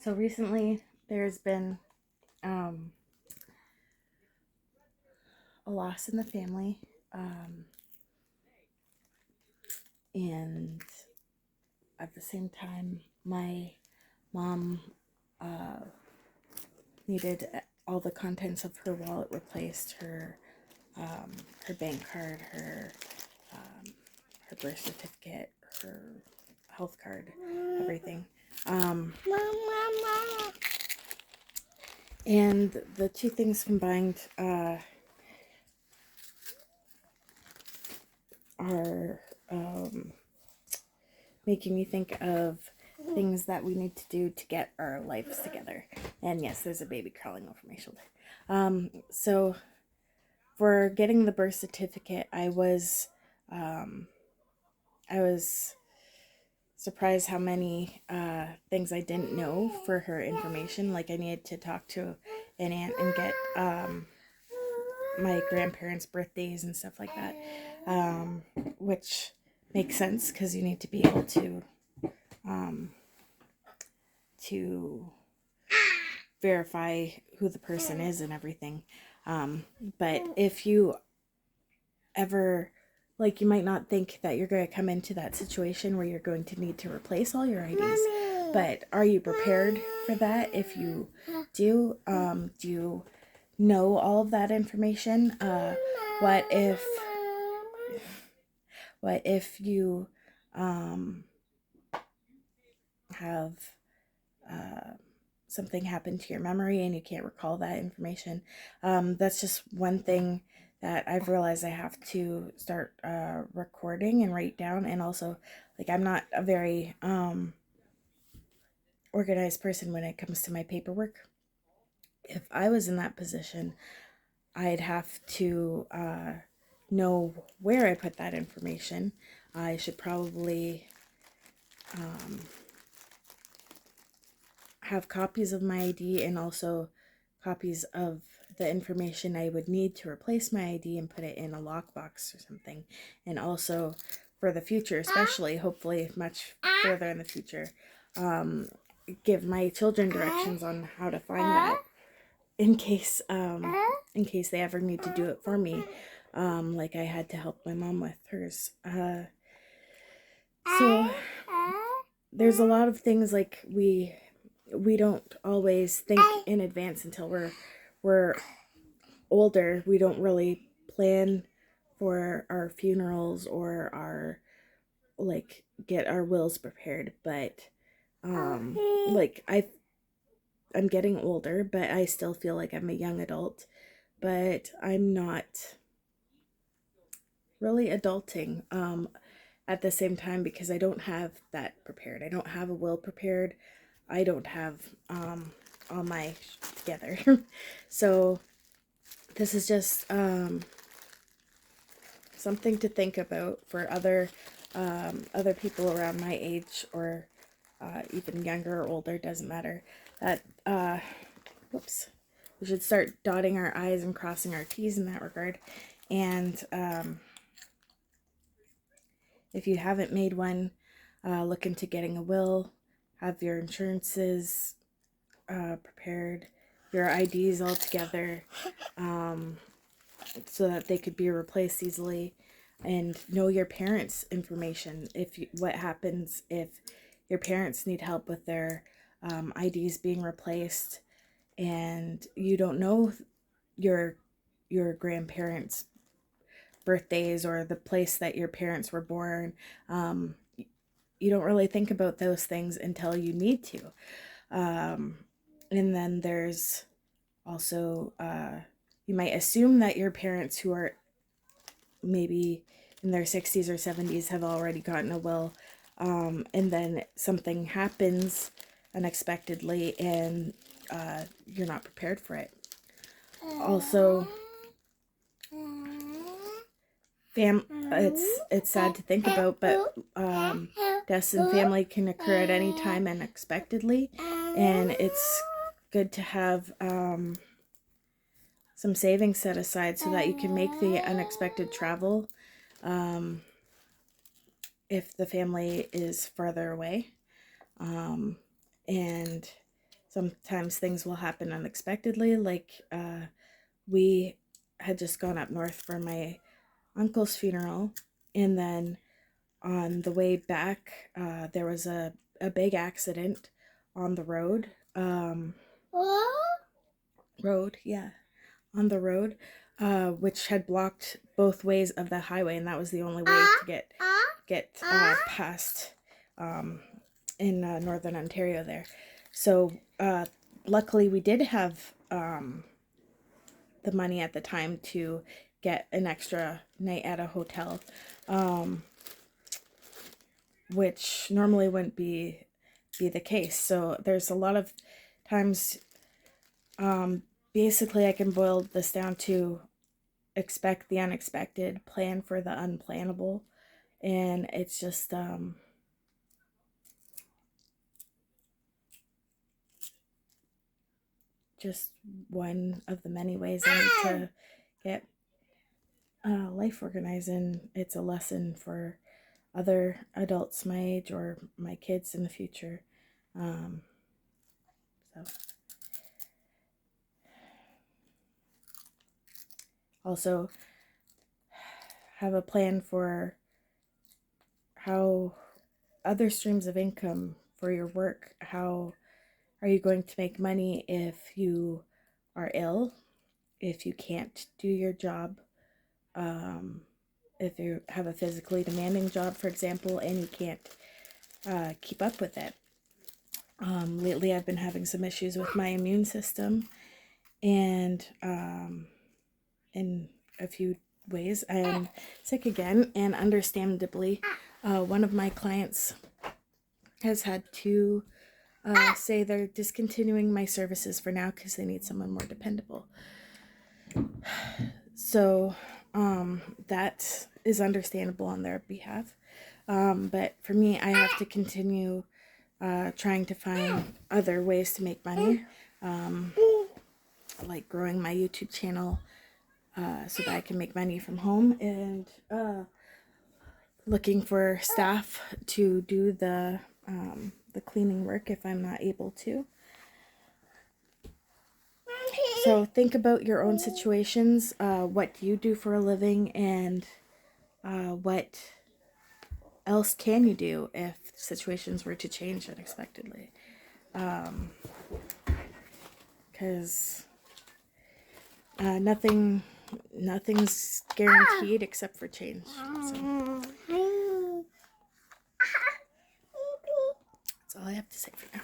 So recently there's been um, a loss in the family, um, and at the same time, my mom uh, needed all the contents of her wallet replaced, her bank card, um, her birth certificate, her health card, everything. And the two things combined are making me think of things that we need to do to get our lives together. And yes, there's a baby crawling over my shoulder. So for getting the birth certificate, I was surprised how many things I didn't know for her information. Like I needed to talk to an aunt and get my grandparents' birthdays and stuff like that, which makes sense because you need to be able to verify who the person is and everything. But if you ever, like, you might not think that you're going to come into that situation where you're going to need to replace all your IDs, but are you prepared for that? If you do, do you know all of that information? What if you have something happen to your memory and you can't recall that information? That's just one thing that I've realized I have to start recording and write down. And also, like, I'm not a very organized person when it comes to my paperwork. If I was in that position, I'd have to know where I put that information. I should probably have copies of my ID and also copies of the information I would need to replace my ID and put it in a lockbox or something. And also for the future, especially, hopefully much further in the future, give my children directions on how to find that in case they ever need to do it for me, like I had to help my mom with hers. So there's a lot of things like we don't always think in advance until we're older. We don't really plan for our funerals or our, like, get our wills prepared. But like I'm getting older, but I still feel like I'm a young adult, but I'm not really adulting at the same time because I don't have that prepared. I don't have a will prepared. I don't have all my together. So this is just something to think about for other people around my age, or even younger or older, doesn't matter. That whoops, we should start dotting our I's and crossing our T's in that regard. And if you haven't made one, look into getting a will. Have your insurances prepared, your IDs all together, so that they could be replaced easily, and know your parents' information. What happens if your parents need help with their IDs being replaced, and you don't know your grandparents' birthdays or the place that your parents were born. You don't really think about those things until you need to. And then there's also, you might assume that your parents who are maybe in their 60s or 70s have already gotten a will, and then something happens unexpectedly and you're not prepared for it. Also, it's sad to think about, but deaths in family can occur at any time unexpectedly, and it's good to have some savings set aside so that you can make the unexpected travel if the family is farther away. And sometimes things will happen unexpectedly. Like we had just gone up north for my uncle's funeral, and then on the way back, there was a big accident on the road. On the road, which had blocked both ways of the highway, and that was the only way to get past in northern Ontario there. So luckily we did have the money at the time to get an extra night at a hotel, which normally wouldn't be the case. So there's a lot of times, basically I can boil this down to expect the unexpected, plan for the unplannable, and it's just one of the many ways I need to get life organized, and it's a lesson for other adults my age or my kids in the future. So also have a plan for how other streams of income for your work. How are you going to make money if you are ill, if you can't do your job, if you have a physically demanding job, for example, and you can't keep up with it? Lately I've been having some issues with my immune system, and in a few ways I am sick again, and understandably one of my clients has had to say they're discontinuing my services for now because they need someone more dependable. So that is understandable on their behalf, but for me, I have to continue trying to find other ways to make money, like growing my YouTube channel so that I can make money from home, and looking for staff to do the cleaning work if I'm not able to. So think about your own situations. What do you do for a living, and what else can you do if situations were to change unexpectedly? Because nothing's guaranteed except for change. So that's all I have to say for now.